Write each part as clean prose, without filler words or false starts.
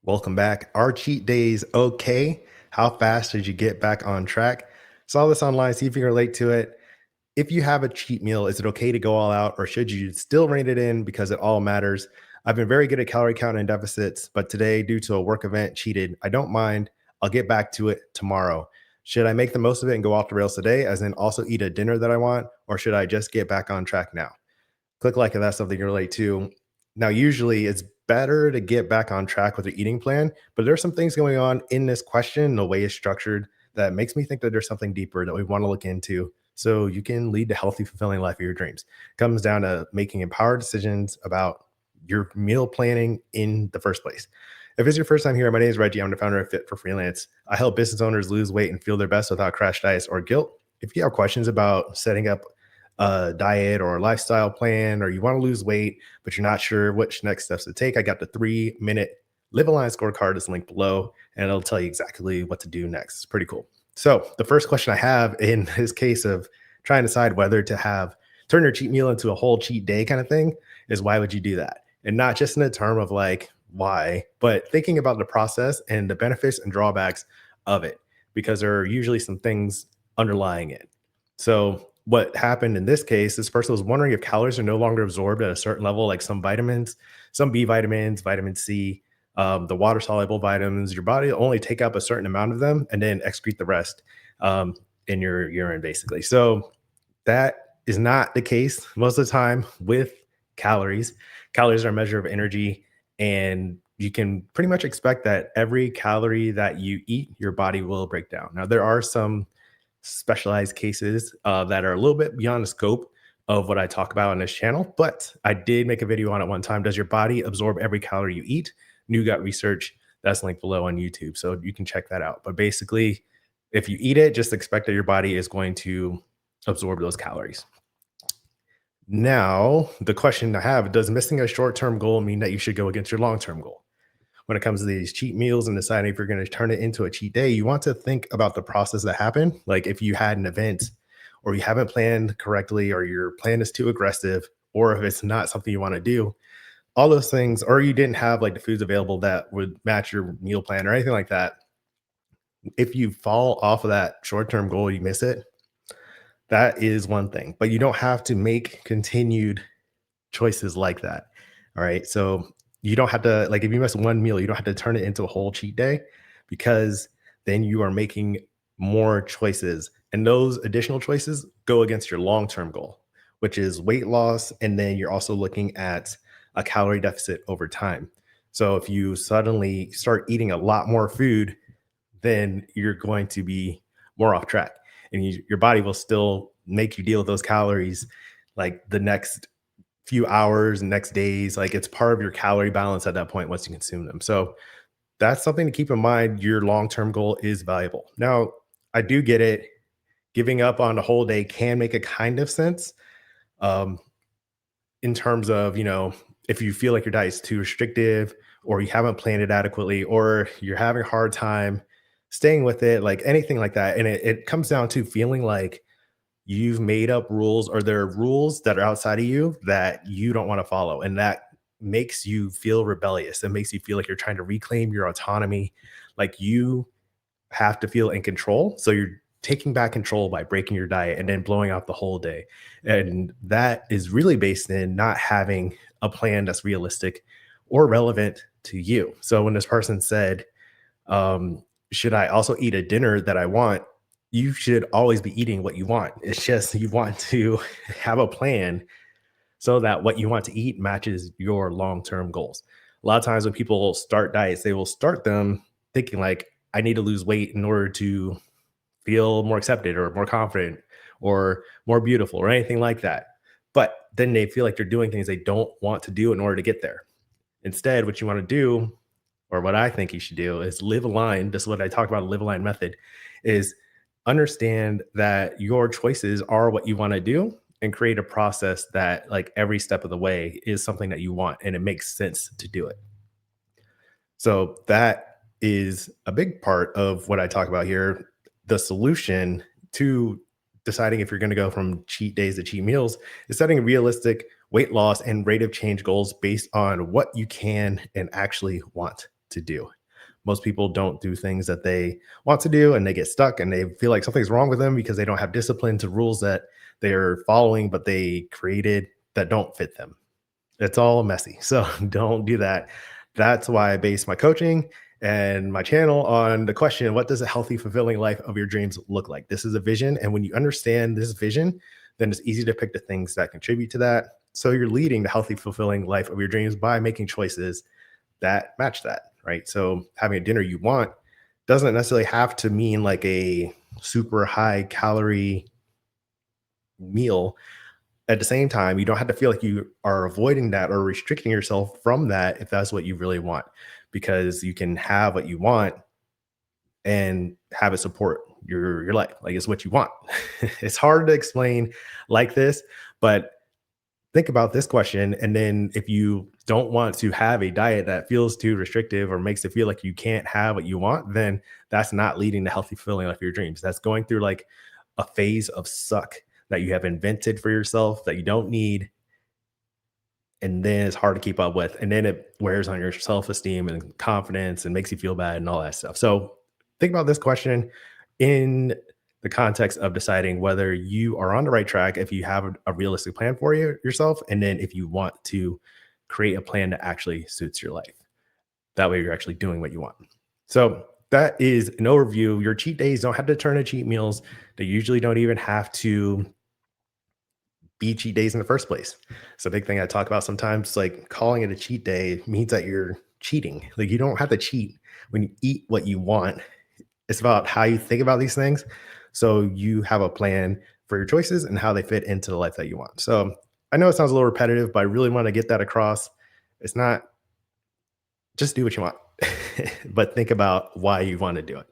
Welcome back. Are cheat days okay? How fast did you get back on track? Saw this online, see if you can relate to it. If you have a cheat meal, is it okay to go all out or should you still rein it in because it all matters? I've been very good at calorie count and deficits, but today, due to a work event, cheated. I don't mind. I'll get back to it tomorrow. Should I make the most of it and go off the rails today, as in also eat a dinner that I want, or should I just get back on track now? Click like if that's something you relate to. Now, usually it's better to get back on track with your eating plan, but there's some things going on in this question, the way it's structured, that makes me think that there's something deeper that we want to look into so you can lead the healthy, fulfilling life of your dreams. It comes down to making empowered decisions about your meal planning in the first place. If it's your first time here, my name is Reggie. I'm the founder of Fit for Freelance. I help business owners lose weight and feel their best without crash diets or guilt. If you have questions about setting up a diet or a lifestyle plan, or you want to lose weight, but you're not sure which next steps to take, I got the 3-minute Live Aligned scorecard is linked below, and it'll tell you exactly what to do next. It's pretty cool. So, the first question I have in this case of trying to decide whether to have turn your cheat meal into a whole cheat day kind of thing is why would you do that? And not just in the term of like why, but thinking about the process and the benefits and drawbacks of it, because there are usually some things underlying it. So, what happened in this case, this person was wondering if calories are no longer absorbed at a certain level, like some vitamins, some B vitamins, vitamin C, the water soluble vitamins. Your body will only take up a certain amount of them and then excrete the rest in your urine, basically. So, that is not the case most of the time with calories. Calories are a measure of energy, and you can pretty much expect that every calorie that you eat, your body will break down. Now, there are some specialized cases that are a little bit beyond the scope of what I talk about on this channel, but I did make a video on it one time. Does your body absorb every calorie you eat? New Gut Research. That's linked below on YouTube. So you can check that out. But basically, if you eat it, just expect that your body is going to absorb those calories. Now, the question I have, does missing a short term goal mean that you should go against your long term goal? When it comes to these cheat meals and deciding if you're going to turn it into a cheat day, you want to think about the process that happened. Like if you had an event or you haven't planned correctly, or your plan is too aggressive, or if it's not something you want to do, all those things, or you didn't have like the foods available that would match your meal plan or anything like that. If you fall off of that short term goal, you miss it. That is one thing, but you don't have to make continued choices like that. All right. So you don't have to, like, if you miss one meal, you don't have to turn it into a whole cheat day, because then you are making more choices. And those additional choices go against your long term goal, which is weight loss. And then you're also looking at a calorie deficit over time. So if you suddenly start eating a lot more food, then you're going to be more off track, and your body will still make you deal with those calories like the next few hours, next days. Like it's part of your calorie balance at that point once you consume them. So that's something to keep in mind. Your long term goal is valuable. Now, I do get it. Giving up on the whole day can make a kind of sense, um, in terms of, if you feel like your diet is too restrictive, or you haven't planned it adequately, or you're having a hard time staying with it, like anything like that. And it comes down to feeling like you've made up rules, or there are rules that are outside of you that you don't want to follow. And that makes you feel rebellious. It makes you feel like you're trying to reclaim your autonomy, like you have to feel in control. So you're taking back control by breaking your diet and then blowing out the whole day. And that is really based in not having a plan that's realistic or relevant to you. So when this person said, should I also eat a dinner that I want? You should always be eating what you want. It's just you want to have a plan so that what you want to eat matches your long-term goals. A lot of times when people start diets, they will start them thinking like, I need to lose weight in order to feel more accepted or more confident or more beautiful or anything like that. But then they feel like they're doing things they don't want to do in order to get there. Instead, what you want to do, or what I think you should do, is live aligned. This is what I talk about, a live aligned method, is understand that your choices are what you want to do, and create a process that like every step of the way is something that you want and it makes sense to do it. So that is a big part of what I talk about here. The solution to deciding if you're going to go from cheat days to cheat meals is setting realistic weight loss and rate of change goals based on what you can and actually want to do. Most people don't do things that they want to do and they get stuck and they feel like something's wrong with them because they don't have discipline to rules that they're following, but they created that don't fit them. It's all messy. So don't do that. That's why I base my coaching and my channel on the question, what does a healthy, fulfilling life of your dreams look like? This is a vision. And when you understand this vision, then it's easy to pick the things that contribute to that. So you're leading the healthy, fulfilling life of your dreams by making choices that match that, right? So having a dinner you want doesn't necessarily have to mean like a super high calorie meal. At the same time, you don't have to feel like you are avoiding that or restricting yourself from that if that's what you really want, because you can have what you want and have it support your life. Like it's what you want. It's hard to explain like this, but think about this question. And then if you don't want to have a diet that feels too restrictive or makes it feel like you can't have what you want, then that's not leading to healthy fulfilling life of your dreams. That's going through like a phase of suck that you have invented for yourself that you don't need, and then it's hard to keep up with, and then it wears on your self-esteem and confidence and makes you feel bad and all that stuff. So think about this question in the context of deciding whether you are on the right track, if you have a realistic plan for yourself, and then if you want to create a plan that actually suits your life. That way you're actually doing what you want. So that is an overview. Your cheat days don't have to turn into cheat meals. They usually don't even have to be cheat days in the first place. It's a big thing I talk about sometimes. Like calling it a cheat day means that you're cheating. Like you don't have to cheat when you eat what you want. It's about how you think about these things. So you have a plan for your choices and how they fit into the life that you want. So I know it sounds a little repetitive, but I really want to get that across. It's not just do what you want, but think about why you want to do it.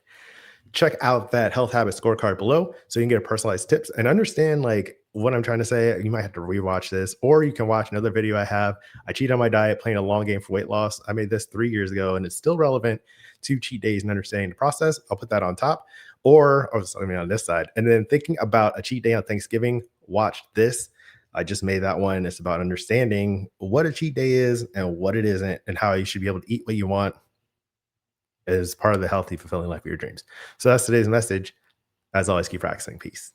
Check out that health habit scorecard below so you can get a personalized tips and understand like what I'm trying to say. You might have to rewatch this, or you can watch another video I have. I cheat on my diet, playing a long game for weight loss. I made this 3 years ago and it's still relevant to cheat days and understanding the process. I'll put that on top, or I mean on this side. And then thinking about a cheat day on Thanksgiving, watch this. I just made that one. It's about understanding what a cheat day is and what it isn't, and how you should be able to eat what you want as part of the healthy, fulfilling life of your dreams. So that's today's message. As always, keep practicing. Peace.